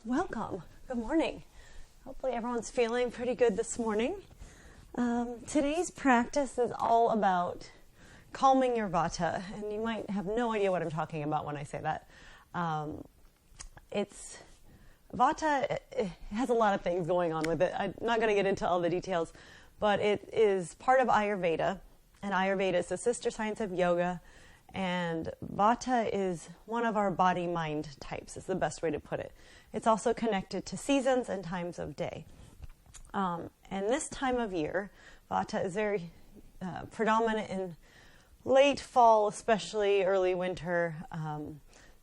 Welcome. Good morning. Hopefully everyone's feeling pretty good this morning. Today's practice is all about calming your Vata, and you might have no idea what I'm talking about when I say that. Vata it has a lot of things going on with it. I'm not going to get into all the details, but it is part of Ayurveda, and Ayurveda is the sister science of yoga, and Vata is one of our body-mind types, is the best way to put it. It's also connected to seasons and times of day. And this time of year, Vata is very predominant in late fall, especially early winter.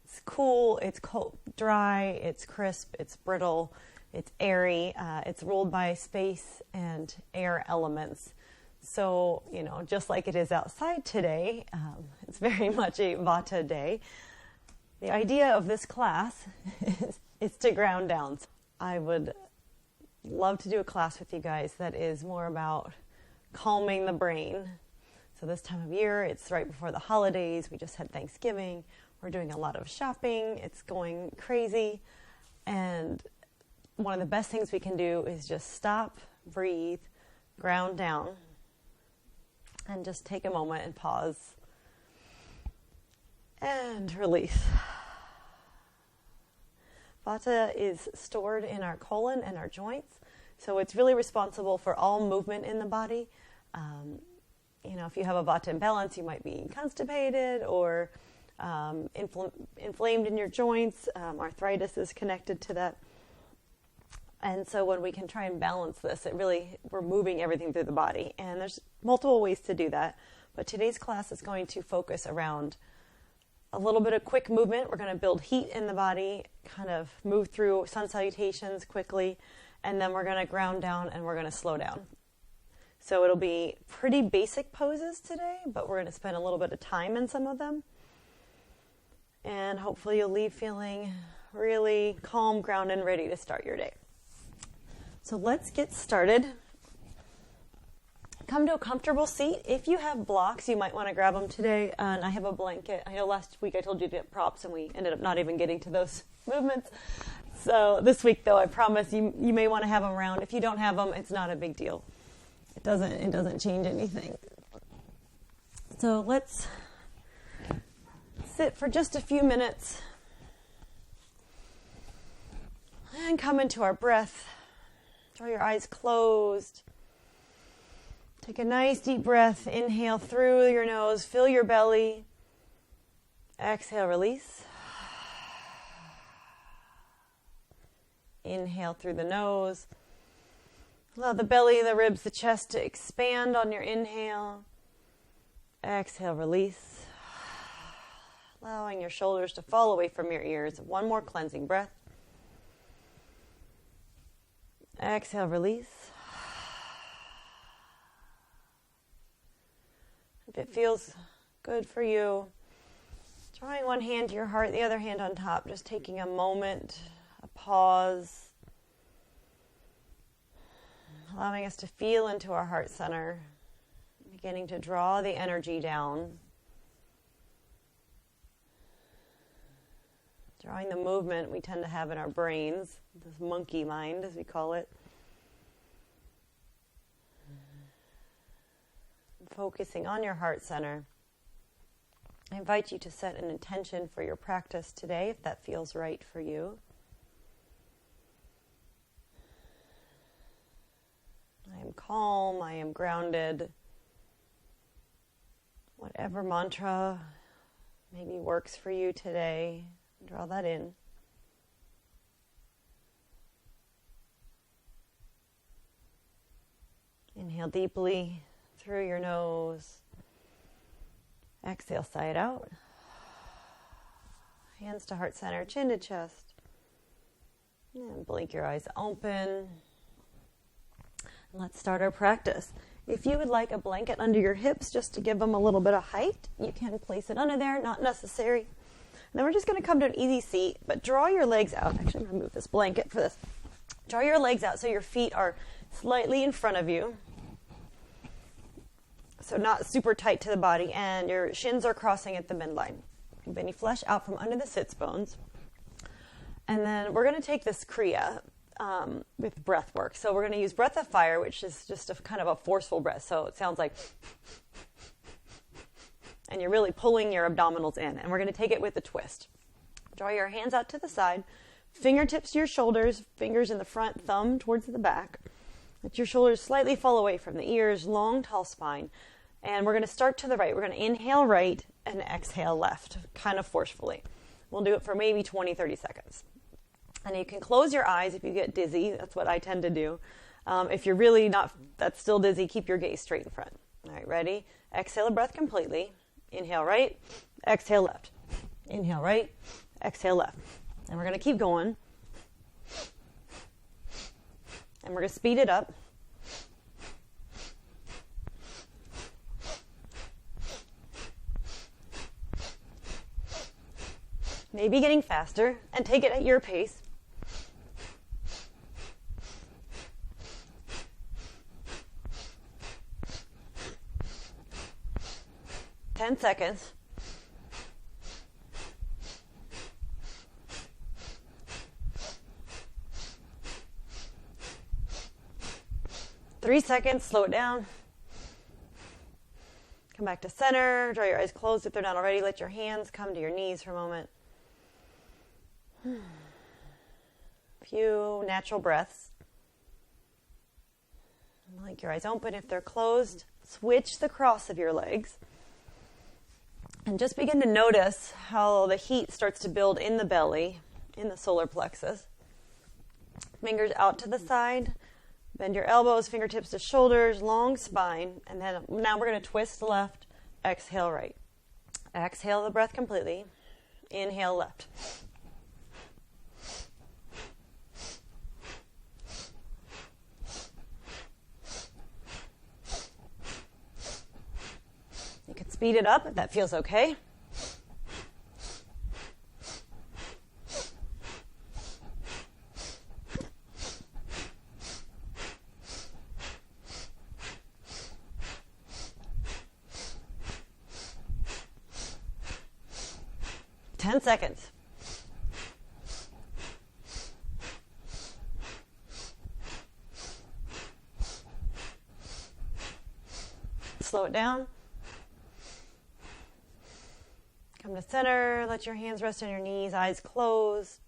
It's cool, it's cold, dry, it's crisp, it's brittle, it's airy. It's ruled by space and air elements. So, just like it is outside today, it's very much a Vata day. The idea of this class is to ground down. I would love to do a class with you guys that is more about calming the brain. So this time of year, it's right before the holidays. We just had Thanksgiving. We're doing a lot of shopping. It's going crazy. And one of the best things we can do is just stop, breathe, ground down, and just take a moment and pause and release. Vata is stored in our colon and our joints, so it's really responsible for all movement in the body. If you have a Vata imbalance, you might be constipated or inflamed in your joints. Arthritis is connected to that. And so when we can try and balance this, we're moving everything through the body. And there's multiple ways to do that. But today's class is going to focus around a little bit of quick movement. We're going to build heat in the body, kind of move through sun salutations quickly, and then we're going to ground down and we're going to slow down. So it'll be pretty basic poses today, but we're going to spend a little bit of time in some of them. And hopefully you'll leave feeling really calm, grounded, and ready to start your day. So let's get started. Come to a comfortable seat. If you have blocks, you might want to grab them today. And I have a blanket. I know last week I told you to get props, and we ended up not even getting to those movements. So this week, though, I promise you may want to have them around. If you don't have them, it's not a big deal. It doesn't change anything. So let's sit for just a few minutes and come into our breath. Draw your eyes closed. Take a nice deep breath. Inhale through your nose. Fill your belly. Exhale, release. Inhale through the nose. Allow the belly, the ribs, the chest to expand on your inhale. Exhale, release. Allowing your shoulders to fall away from your ears. One more cleansing breath. Exhale, release. If it feels good for you, drawing one hand to your heart, the other hand on top, just taking a moment, a pause, allowing us to feel into our heart center, beginning to draw the energy down, drawing the movement we tend to have in our brains, this monkey mind, as we call it. Focusing on your heart center. I invite you to set an intention for your practice today, if that feels right for you. I am calm, I am grounded. Whatever mantra maybe works for you today, draw that in. Inhale deeply through your nose. Exhale, sigh it out. Hands to heart center, chin to chest. And blink your eyes open. And let's start our practice. If you would like a blanket under your hips just to give them a little bit of height, you can place it under there, not necessary. And then we're just going to come to an easy seat, but draw your legs out. Actually, I'm going to move this blanket for this. Draw your legs out so your feet are slightly in front of you. So not super tight to the body, and your shins are crossing at the midline. Belly flesh out from under the sits bones. And then we're going to take this Kriya with breath work. So we're going to use breath of fire, which is just a kind of a forceful breath. So it sounds like, and you're really pulling your abdominals in. And we're going to take it with a twist. Draw your hands out to the side, fingertips to your shoulders, fingers in the front, thumb towards the back. Let your shoulders slightly fall away from the ears, long, tall spine. And we're going to start to the right. We're going to inhale right and exhale left, kind of forcefully. We'll do it for maybe 20, 30 seconds. And you can close your eyes if you get dizzy. That's what I tend to do. If you're really not, that's still dizzy, keep your gaze straight in front. All right, ready? Exhale the breath completely. Inhale right, exhale left. Inhale right, exhale left. And we're going to keep going. And we're going to speed it up. Maybe getting faster, and take it at your pace. Ten seconds. Three seconds, slow it down. Come back to center, draw your eyes closed if they're not already. Let your hands come to your knees for a moment. A few natural breaths. Like your eyes open if they're closed. Switch the cross of your legs. And just begin to notice how the heat starts to build in the belly, in the solar plexus. Fingers out to the side. Bend your elbows, fingertips to shoulders, long spine. And then now we're going to twist left, exhale right. Exhale the breath completely. Inhale left. You can speed it up if that feels okay. Seconds. Slow it down. Come to center. Let your hands rest on your knees, eyes closed.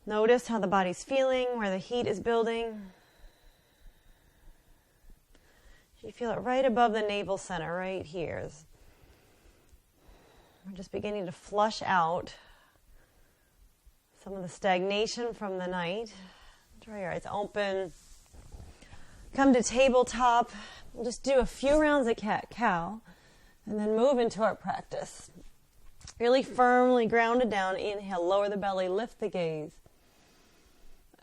Notice how the body's feeling, where the heat is building. You feel it right above the navel center, right here. We're just beginning to flush out some of the stagnation from the night. Draw your eyes open. Come to tabletop. We'll just do a few rounds of cat-cow and then move into our practice. Really firmly grounded down. Inhale, lower the belly, lift the gaze.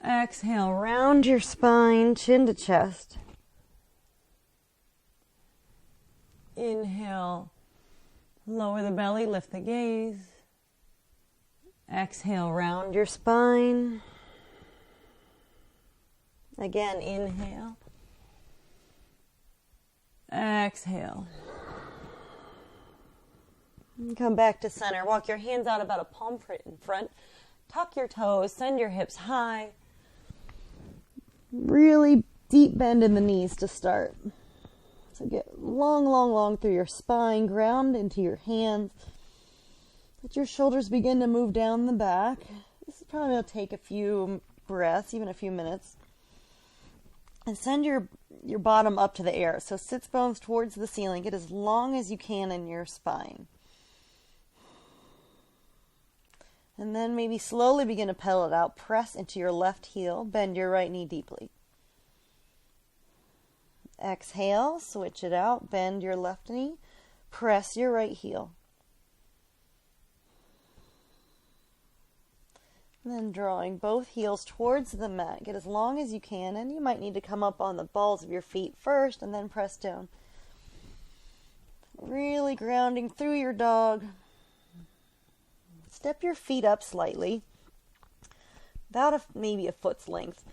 Exhale, round your spine, chin to chest. Inhale. Lower the belly, lift the gaze. Exhale, round your spine. Again, inhale. Exhale. And come back to center. Walk your hands out about a palm print in front. Tuck your toes, send your hips high. Really deep bend in the knees to start. So get long, long, long through your spine, ground into your hands. Let your shoulders begin to move down the back. This is probably going to take a few breaths, even a few minutes. And send your bottom up to the air. So sits bones towards the ceiling. Get as long as you can in your spine. And then maybe slowly begin to pedal it out. Press into your left heel. Bend your right knee deeply. Exhale, switch it out, bend your left knee, press your right heel. And then drawing both heels towards the mat. Get as long as you can, and you might need to come up on the balls of your feet first and then press down. Really grounding through your dog. Step your feet up slightly, about maybe a foot's length.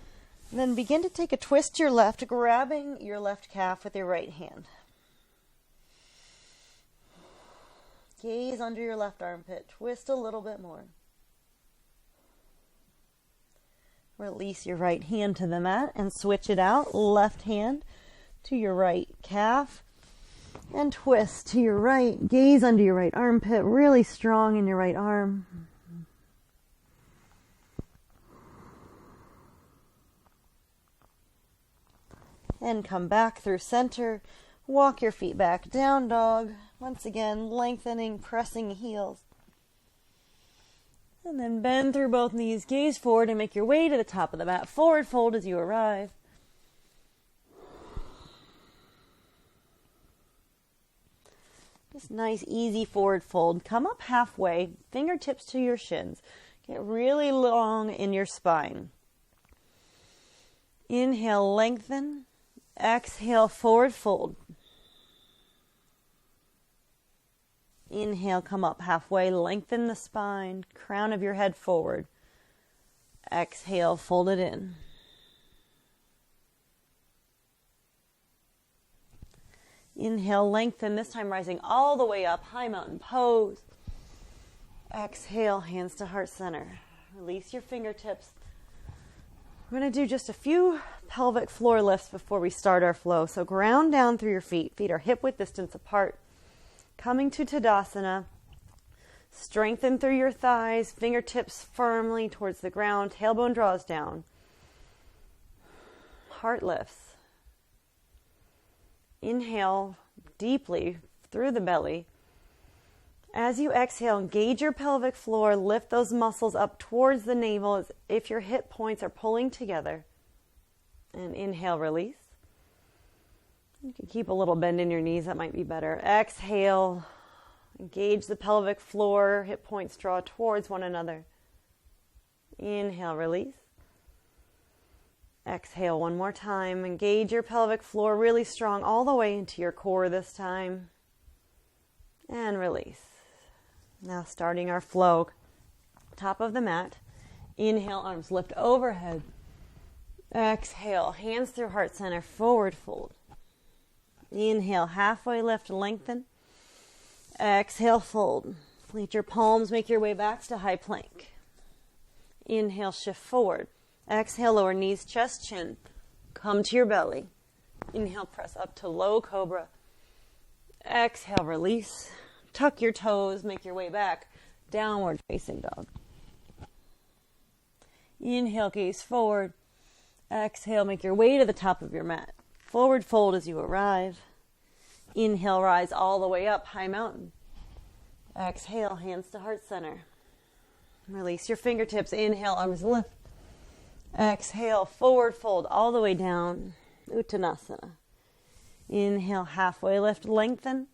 And then begin to take a twist to your left, grabbing your left calf with your right hand. Gaze under your left armpit. Twist a little bit more. Release your right hand to the mat and switch it out. Left hand to your right calf and twist to your right. Gaze under your right armpit, really strong in your right arm. And come back through center. Walk your feet back, down dog. Once again, lengthening, pressing heels. And then bend through both knees, gaze forward and make your way to the top of the mat. Forward fold as you arrive. Just nice, easy forward fold. Come up halfway, fingertips to your shins. Get really long in your spine. Inhale, lengthen. Exhale, forward fold. Inhale, come up halfway, lengthen the spine, crown of your head forward. Exhale, fold it in. Inhale, lengthen, this time rising all the way up, high mountain pose. Exhale, hands to heart center. Release your fingertips. We're going to do just a few pelvic floor lifts before we start our flow. So ground down through your feet. Feet are hip width distance apart. Coming to Tadasana. Strengthen through your thighs. Fingertips firmly towards the ground. Tailbone draws down. Heart lifts. Inhale deeply through the belly. As you exhale, engage your pelvic floor, lift those muscles up towards the navel as if your hip points are pulling together. And inhale, release. You can keep a little bend in your knees, that might be better. Exhale, engage the pelvic floor, hip points draw towards one another. Inhale, release. Exhale one more time, engage your pelvic floor really strong all the way into your core this time. And release. Now starting our flow, top of the mat. Inhale, arms lift overhead. Exhale, hands through heart center, forward fold. Inhale, halfway lift, lengthen. Exhale, fold. Fleet your palms, make your way back to high plank. Inhale, shift forward. Exhale, lower knees, chest, chin. Come to your belly. Inhale, press up to low cobra. Exhale, release. Tuck your toes, make your way back. Downward facing dog. Inhale, gaze forward. Exhale, make your way to the top of your mat. Forward fold as you arrive. Inhale, rise all the way up, high mountain. Exhale, hands to heart center. Release your fingertips. Inhale, arms lift. Exhale, forward fold all the way down. Uttanasana. Inhale, halfway lift, lengthen.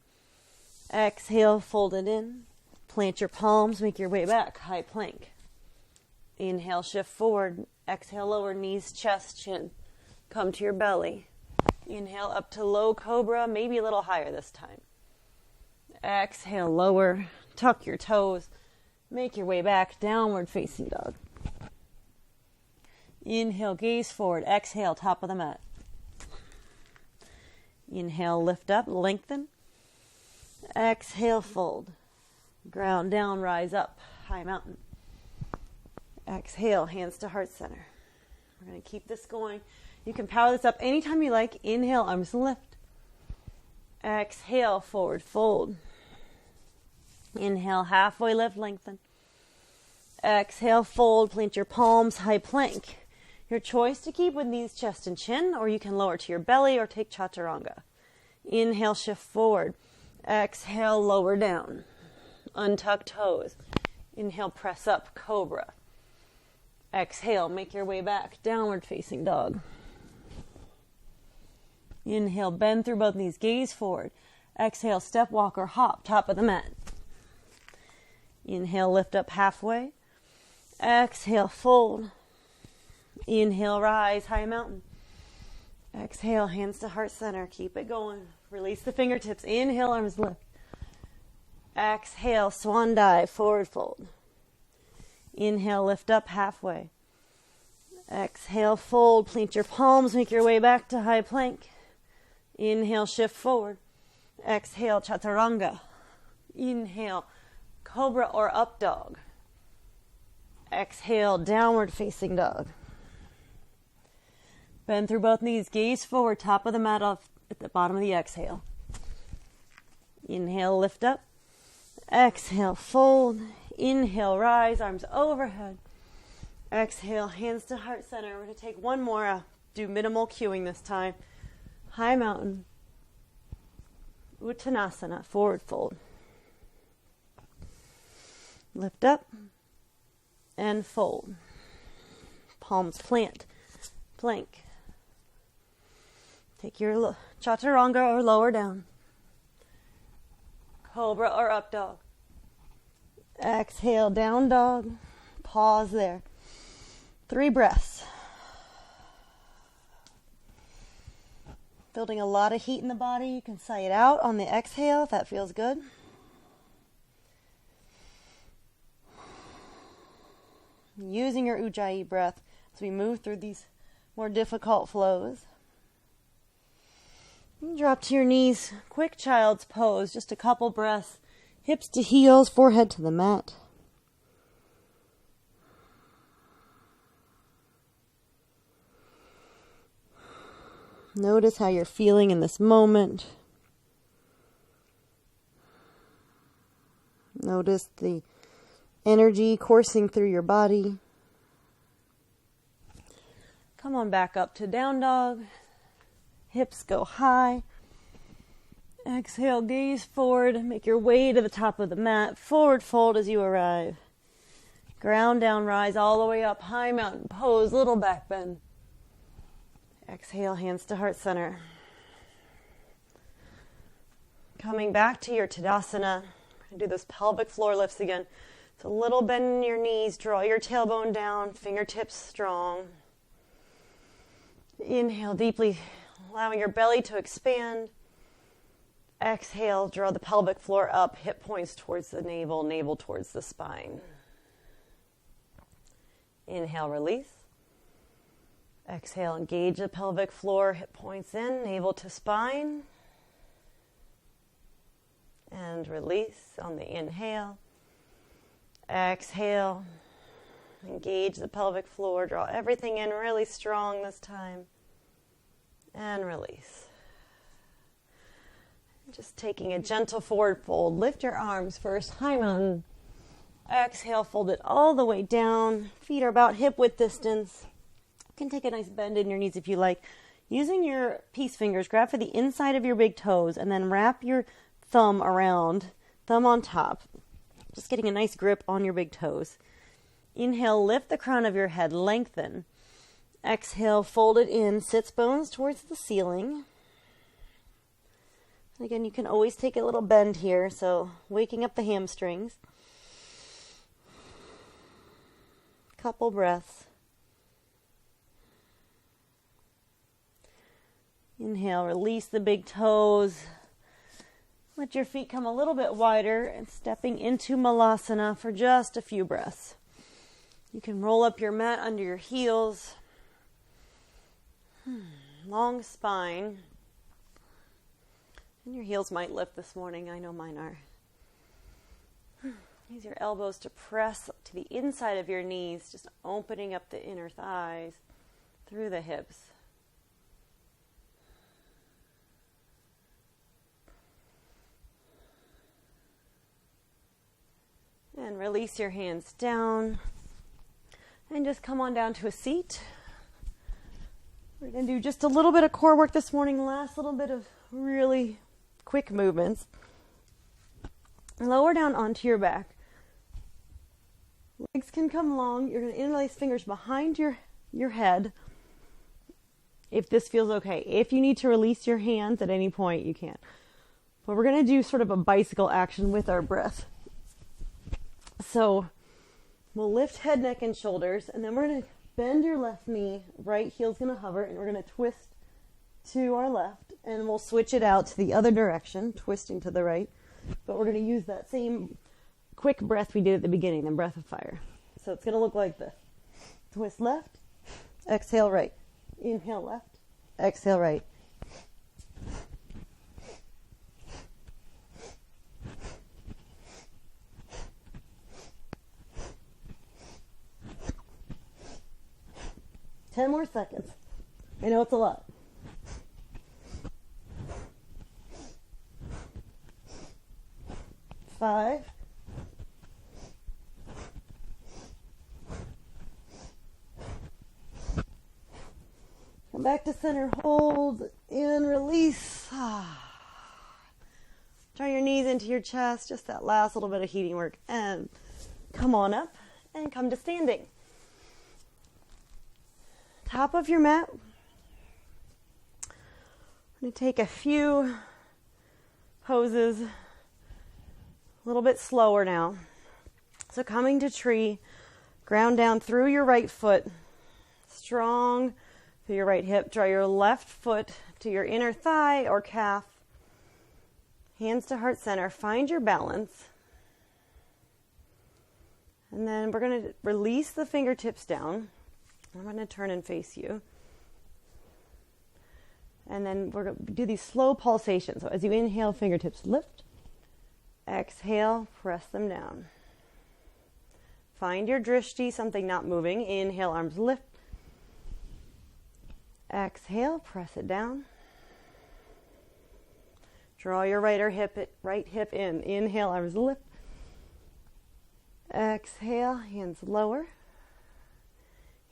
Exhale, fold it in. Plant your palms, make your way back, high plank. Inhale, shift forward. Exhale, lower knees, chest, chin. Come to your belly. Inhale, up to low cobra, maybe a little higher this time. Exhale, lower. Tuck your toes. Make your way back, downward facing dog. Inhale, gaze forward. Exhale, top of the mat. Inhale, lift up, lengthen. Exhale, fold. Ground down, rise up, high mountain. Exhale, hands to heart center. We're going to keep this going. You can power this up anytime you like. Inhale, arms lift. Exhale, forward fold. Inhale, halfway lift, lengthen. Exhale, fold, plant your palms, high plank. Your choice to keep with knees, chest, and chin, or you can lower to your belly or take chaturanga. Inhale, shift forward. Exhale, lower down. Untuck toes. Inhale, press up, cobra. Exhale, make your way back, downward facing dog. Inhale, bend through both knees, gaze forward. Exhale, step, walk, or hop, top of the mat. Inhale, lift up halfway. Exhale, fold. Inhale, rise, high mountain. Exhale, hands to heart center. Keep it going. Release the fingertips. Inhale, arms lift. Exhale, swan dive, forward fold. Inhale, lift up halfway. Exhale, fold. Plant your palms. Make your way back to high plank. Inhale, shift forward. Exhale, chaturanga. Inhale, cobra or up dog. Exhale, downward facing dog. Bend through both knees, gaze forward, top of the mat off at the bottom of the exhale. Inhale, lift up. Exhale, fold. Inhale, rise, arms overhead. Exhale, hands to heart center. We're going to take one more. Do minimal cueing this time. High mountain. Uttanasana, forward fold. Lift up and fold. Palms plant. Plank. Take your chaturanga or lower down. Cobra or up dog. Exhale, down dog. Pause there. 3 breaths. Building a lot of heat in the body. You can sigh it out on the exhale if that feels good. Using your Ujjayi breath as we move through these more difficult flows. Drop to your knees. Quick child's pose. Just a couple breaths. Hips to heels, forehead to the mat. Notice how you're feeling in this moment. Notice the energy coursing through your body. Come on back up to down dog. Hips go high. Exhale, gaze forward. Make your way to the top of the mat. Forward fold as you arrive. Ground down, rise all the way up. High mountain pose, little back bend. Exhale, hands to heart center. Coming back to your Tadasana. We're going to do those pelvic floor lifts again. It's a little bend in your knees. Draw your tailbone down. Fingertips strong. Inhale deeply, allowing your belly to expand. Exhale, draw the pelvic floor up. Hip points towards the navel, navel towards the spine. Inhale, release. Exhale, engage the pelvic floor, hip points in, navel to spine. And release on the inhale. Exhale, engage the pelvic floor, draw everything in really strong this time. And release. Just taking a gentle forward fold. Lift your arms first, high mountain. Exhale, fold it all the way down. Feet are about hip width distance. You can take a nice bend in your knees if you like. Using your peace fingers, grab for the inside of your big toes and then wrap your thumb around, thumb on top. Just getting a nice grip on your big toes. Inhale, lift the crown of your head, lengthen. Exhale, fold it in, sits bones towards the ceiling. And again, you can always take a little bend here, so waking up the hamstrings. Couple breaths. Inhale, release the big toes. Let your feet come a little bit wider and stepping into Malasana for just a few breaths. You can roll up your mat under your heels. Long spine. And your heels might lift this morning. I know mine are. Use your elbows to press to the inside of your knees, just opening up the inner thighs through the hips. And release your hands down. And just come on down to a seat. We're going to do just a little bit of core work this morning. Last little bit of really quick movements. Lower down onto your back. Legs can come long. You're going to interlace fingers behind your head. If this feels okay. If you need to release your hands at any point, you can. But we're going to do sort of a bicycle action with our breath. So we'll lift head, neck, and shoulders, and then we're going to bend your left knee. Right heel's going to hover, and we're going to twist to our left, and we'll switch it out to the other direction, twisting to the right. But we're going to use that same quick breath we did at the beginning, the breath of fire. So it's going to look like this. Twist left, exhale right. Inhale left, exhale right. Ten more seconds. I know it's a lot. Five. Come back to center, hold, in, release. Draw your knees into your chest, just that last little bit of heating work. And come on up and come to standing. Top of your mat. I'm going to take a few poses, a little bit slower now. So coming to tree, ground down through your right foot, strong through your right hip. Draw your left foot to your inner thigh or calf. Hands to heart center. Find your balance. And then we're going to release the fingertips down. I'm going to turn and face you. And then we're going to do these slow pulsations. So as you inhale, fingertips lift. Exhale, press them down. Find your drishti, something not moving. Inhale, arms lift. Exhale, press it down. Draw your right hip in. Inhale, arms lift. Exhale, hands lower.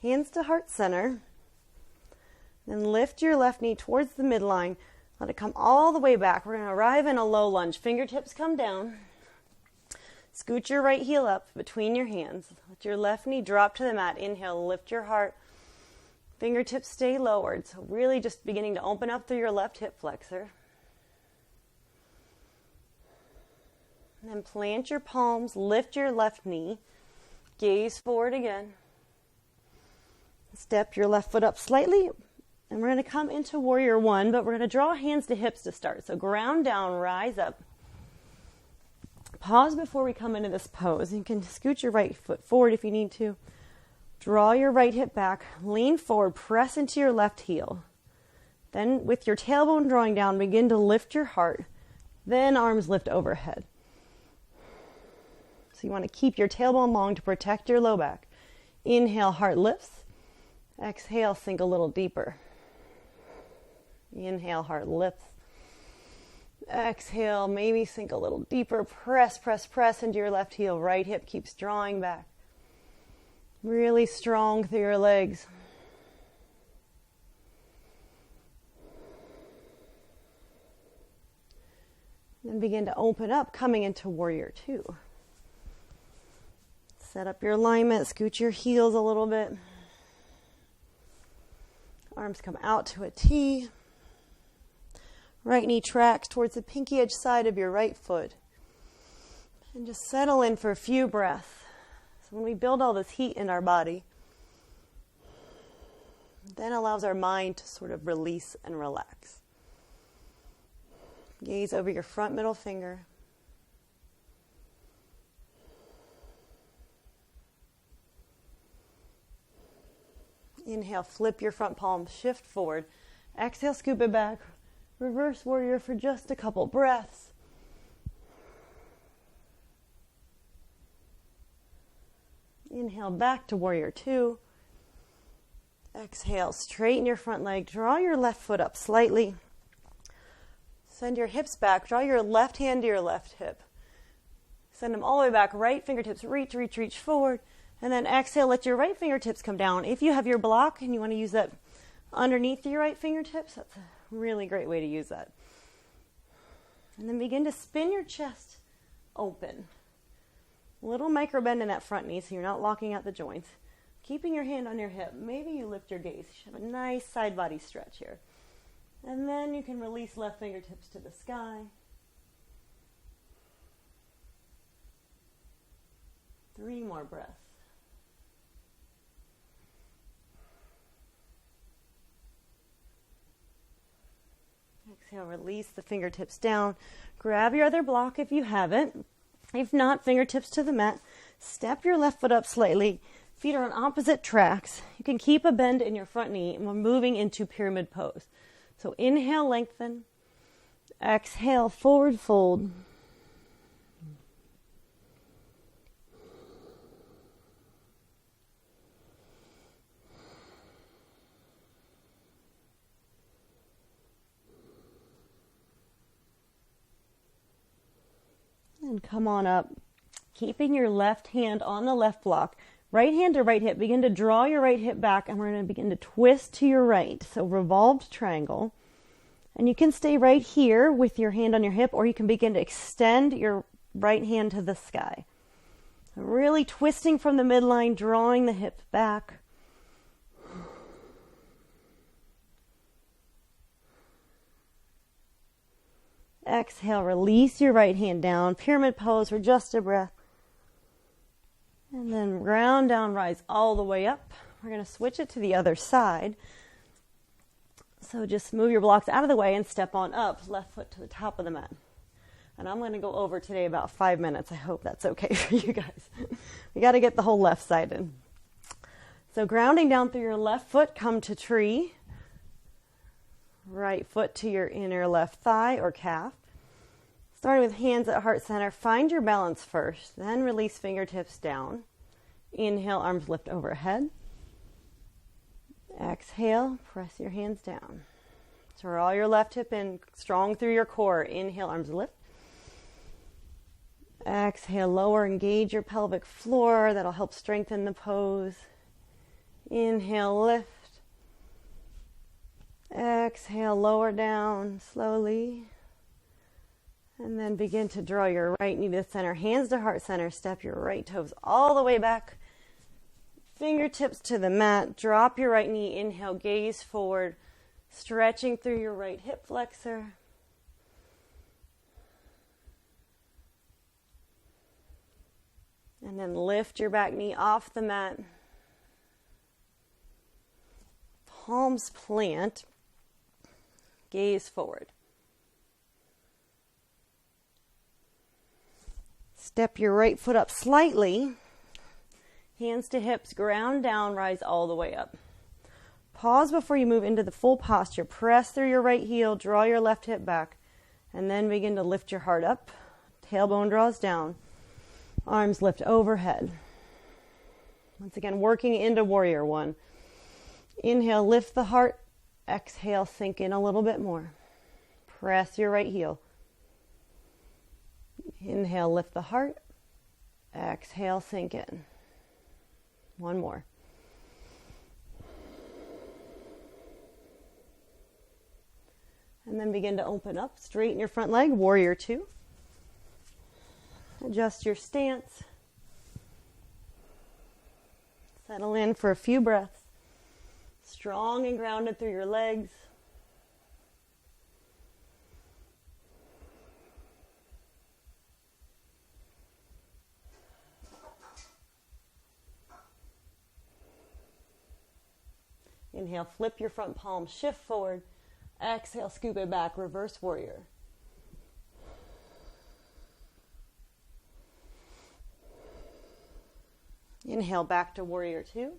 Hands to heart center. Then lift your left knee towards the midline. Let it come all the way back. We're going to arrive in a low lunge. Fingertips come down. Scoot your right heel up between your hands. Let your left knee drop to the mat. Inhale, lift your heart. Fingertips stay lowered. So really just beginning to open up through your left hip flexor. And then plant your palms, lift your left knee, gaze forward again. Step your left foot up slightly, and we're going to come into warrior one, but we're going to draw hands to hips to start. So ground down, rise up. Pause before we come into this pose. You can scoot your right foot forward if you need to. Draw your right hip back, lean forward, press into your left heel. Then with your tailbone drawing down, begin to lift your heart. Then arms lift overhead. So you want to keep your tailbone long to protect your low back. Inhale, heart lifts. Exhale, sink a little deeper. Inhale, heart lifts. Exhale, maybe sink a little deeper. Press, press, press into your left heel. Right hip keeps drawing back. Really strong through your legs. Then begin to open up, coming into warrior two. Set up your alignment, scoot your heels a little bit. Arms come out to a T. Right knee tracks towards the pinky edge side of your right foot. And just settle in for a few breaths. So when we build all this heat in our body, then allows our mind to sort of release and relax. Gaze over your front middle finger. Inhale, flip your front palm, shift forward. Exhale, scoop it back. Reverse warrior for just a couple breaths. Inhale, back to warrior two. Exhale, straighten your front leg. Draw your left foot up slightly. Send your hips back. Draw your left hand to your left hip. Send them all the way back. Right fingertips reach, reach, reach forward. And then exhale, let your right fingertips come down. If you have your block and you want to use that underneath your right fingertips, that's a really great way to use that. And then begin to spin your chest open. Little micro bend in that front knee so you're not locking out the joints. Keeping your hand on your hip. Maybe you lift your gaze. You should have a nice side body stretch here. And then you can release left fingertips to the sky. 3 more breaths. Exhale, release the fingertips down. Grab your other block if you haven't. If not, fingertips to the mat. Step your left foot up slightly. Feet are on opposite tracks. You can keep a bend in your front knee, and we're moving into pyramid pose. So inhale, lengthen. Exhale, forward fold. And come on up, keeping your left hand on the left block. Right hand to right hip. Begin to draw your right hip back, and we're going to begin to twist to your right. So revolved triangle. And you can stay right here with your hand on your hip, or you can begin to extend your right hand to the sky. Really twisting from the midline, drawing the hip back. Exhale, release your right hand down. Pyramid pose for just a breath. And then round down, rise all the way up. We're going to switch it to the other side. So just move your blocks out of the way and step on up, left foot to the top of the mat. And I'm going to go over today about 5 minutes. I hope that's okay for you guys. We got to get the whole left side in. So grounding down through your left foot, come to tree. Right foot to your inner left thigh or calf. Starting with hands at heart center, find your balance first, then release fingertips down. Inhale, arms lift overhead. Exhale, press your hands down. Draw your left hip in, strong through your core. Inhale, arms lift. Exhale, lower, engage your pelvic floor. That'll help strengthen the pose. Inhale, lift. Exhale, lower down slowly. And then begin to draw your right knee to the center, hands to heart center. Step your right toes all the way back. Fingertips to the mat. Drop your right knee. Inhale, gaze forward. Stretching through your right hip flexor. And then lift your back knee off the mat. Palms plant. Gaze forward. Step your right foot up slightly. Hands to hips, ground down, rise all the way up. Pause before you move into the full posture. Press through your right heel, draw your left hip back, and then begin to lift your heart up. Tailbone draws down. Arms lift overhead. Once again, working into warrior one. Inhale, lift the heart. Exhale, sink in a little bit more. Press your right heel. Inhale, lift the heart. Exhale, sink in. One more. And then begin to open up. Straighten your front leg, warrior two. Adjust your stance. Settle in for a few breaths. Strong and grounded through your legs. Inhale, flip your front palm, shift forward. Exhale, scoop it back, reverse warrior. Inhale, back to warrior two.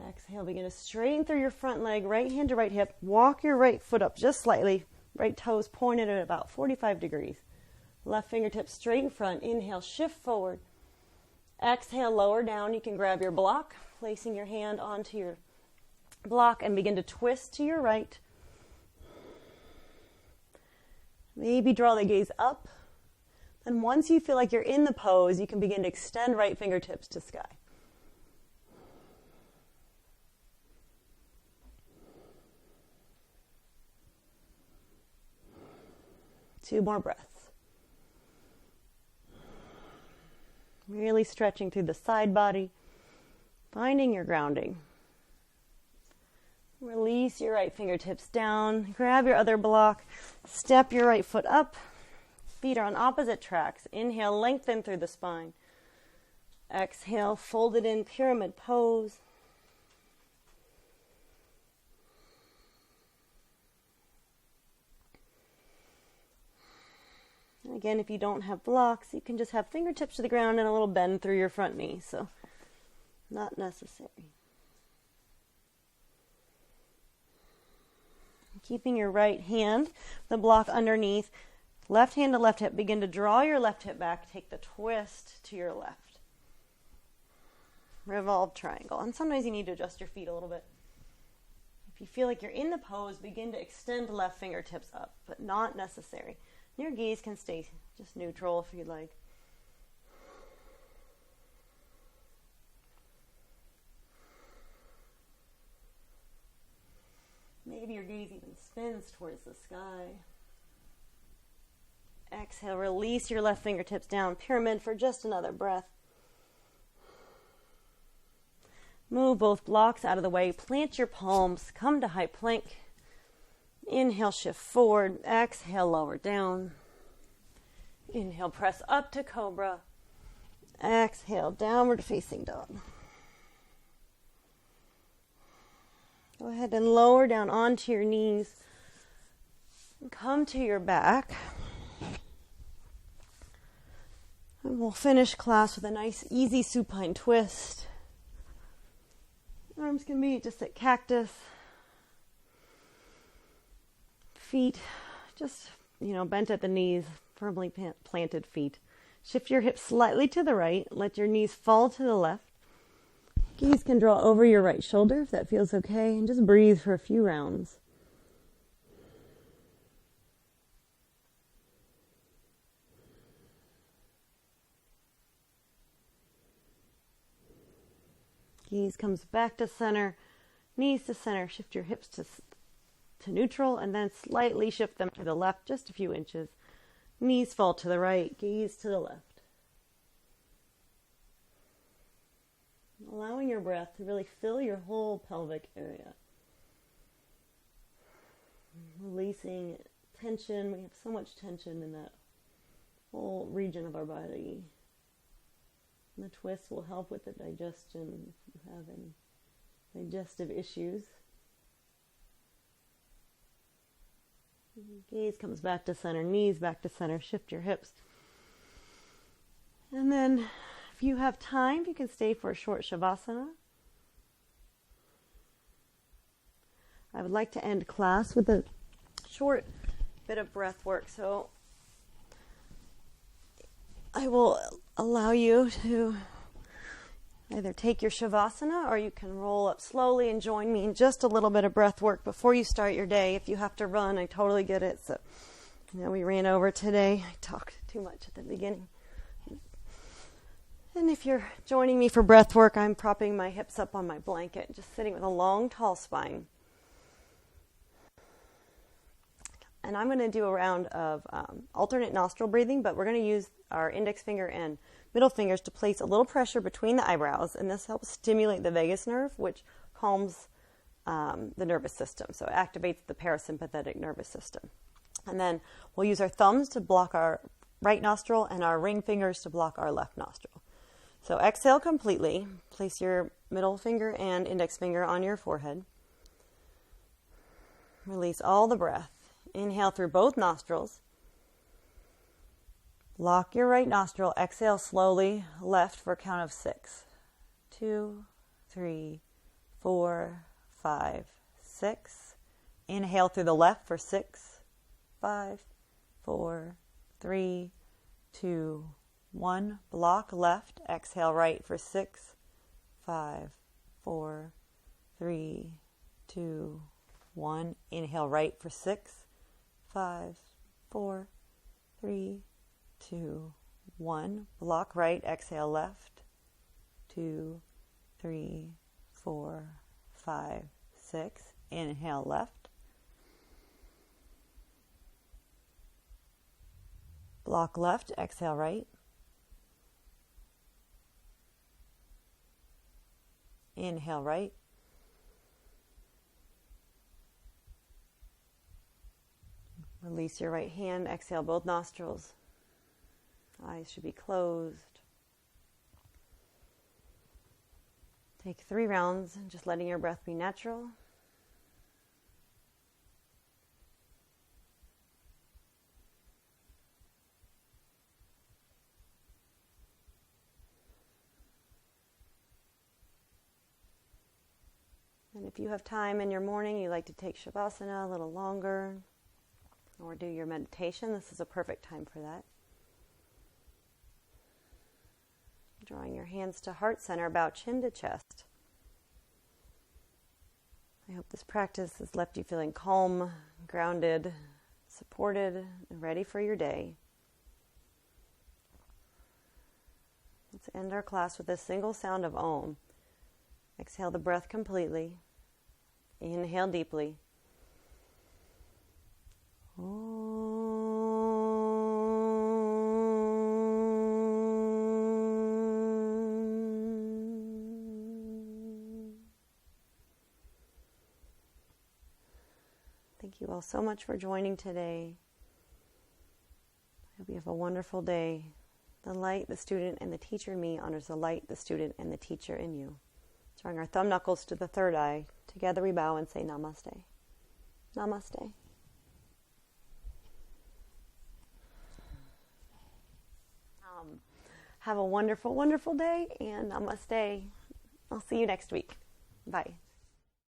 Exhale, begin to straighten through your front leg, right hand to right hip. Walk your right foot up just slightly. Right toes pointed at about 45 degrees. Left fingertips straight in front. Inhale, shift forward. Exhale, lower down. You can grab your block, placing your hand onto your block and begin to twist to your right. Maybe draw the gaze up. And once you feel like you're in the pose, you can begin to extend right fingertips to sky. Two more breaths. Really stretching through the side body, finding your grounding. Release your right fingertips down, grab your other block, step your right foot up. Feet are on opposite tracks. Inhale, lengthen through the spine. Exhale, fold it in, pyramid pose. And again, if you don't have blocks, you can just have fingertips to the ground and a little bend through your front knee. So, not necessary. Keeping your right hand, the block underneath. Left hand to left hip. Begin to draw your left hip back. Take the twist to your left. Revolve triangle. And sometimes you need to adjust your feet a little bit. If you feel like you're in the pose, begin to extend left fingertips up, but not necessary. Your gaze can stay just neutral if you'd like. Maybe your gaze even spins towards the sky. Exhale, release your left fingertips down, pyramid for just another breath. Move both blocks out of the way, plant your palms, come to high plank. Inhale, shift forward, exhale, lower down. Inhale, press up to cobra. Exhale, downward facing dog. Go ahead and lower down onto your knees. Come to your back. And we'll finish class with a nice, easy supine twist. Arms can be just at cactus. Feet just, bent at the knees, firmly planted feet. Shift your hips slightly to the right. Let your knees fall to the left. Gaze can draw over your right shoulder if that feels okay, and just breathe for a few rounds. Gaze comes back to center, knees to center. Shift your hips to neutral, and then slightly shift them to the left, just a few inches. Knees fall to the right, gaze to the left. Allowing your breath to really fill your whole pelvic area. Releasing tension. We have so much tension in that whole region of our body. And the twist will help with the digestion if you have any digestive issues. Gaze comes back to center, knees back to center, shift your hips. And then if you have time, you can stay for a short shavasana. I would like to end class with a short bit of breath work. So I will allow you to either take your shavasana or you can roll up slowly and join me in just a little bit of breath work before you start your day. If you have to run, I totally get it. So, we ran over today. I talked too much at the beginning. And if you're joining me for breath work, I'm propping my hips up on my blanket, just sitting with a long, tall spine. And I'm going to do a round of alternate nostril breathing, but we're going to use our index finger and middle fingers to place a little pressure between the eyebrows, and this helps stimulate the vagus nerve, which calms the nervous system. So it activates the parasympathetic nervous system. And then we'll use our thumbs to block our right nostril and our ring fingers to block our left nostril. So exhale completely. Place your middle finger and index finger on your forehead. Release all the breath. Inhale through both nostrils. Lock your right nostril. Exhale slowly, left for a count of 6. 2, 3, 4, 5, 6. Inhale through the left for 6, 5, 4, 3, 2, 1. Block left. Exhale right for 6, 5, 4, 3, 2, 1. Inhale right for 6, 5, 4, 3, 2, 1. Block right. Exhale left. 2, 3, 4, 5, 6. Inhale left. Block left. Exhale right. Inhale right. Release your right hand. Exhale both nostrils. Eyes should be closed. Take 3 rounds, just letting your breath be natural. And if you have time in your morning, you like to take Shavasana a little longer, or do your meditation, this is a perfect time for that. Drawing your hands to heart center, bow chin to chest. I hope this practice has left you feeling calm, grounded, supported, and ready for your day. Let's end our class with a single sound of Om. Exhale the breath completely. Inhale deeply. Thank you all so much for joining today. I hope you have a wonderful day. The light, the student, and the teacher in me honors the light, the student, and the teacher in you. Drawing our thumb knuckles to the third eye. Together we bow and say Namaste. Namaste. Have a wonderful, wonderful day, and Namaste. I'll see you next week. Bye.